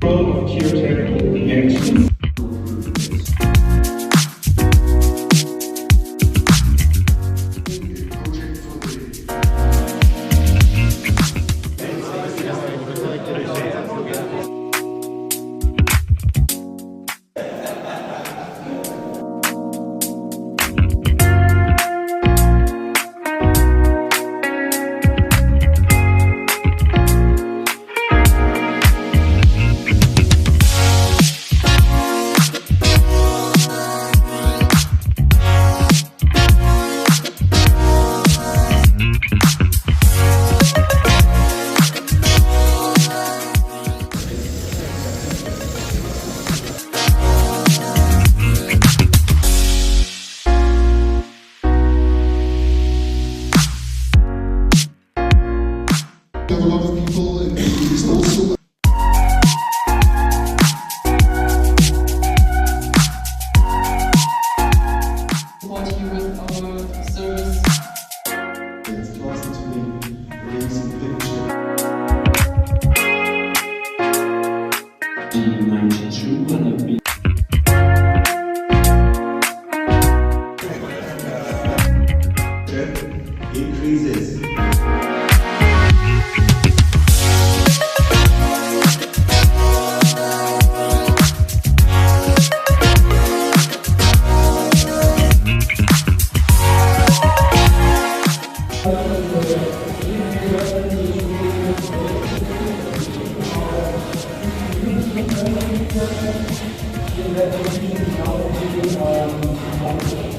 Role of geotechnical reactions. A lot of people and it's also support you with our service. it's awesome to me raising picture. Die 92 gonna be increases. Thank you.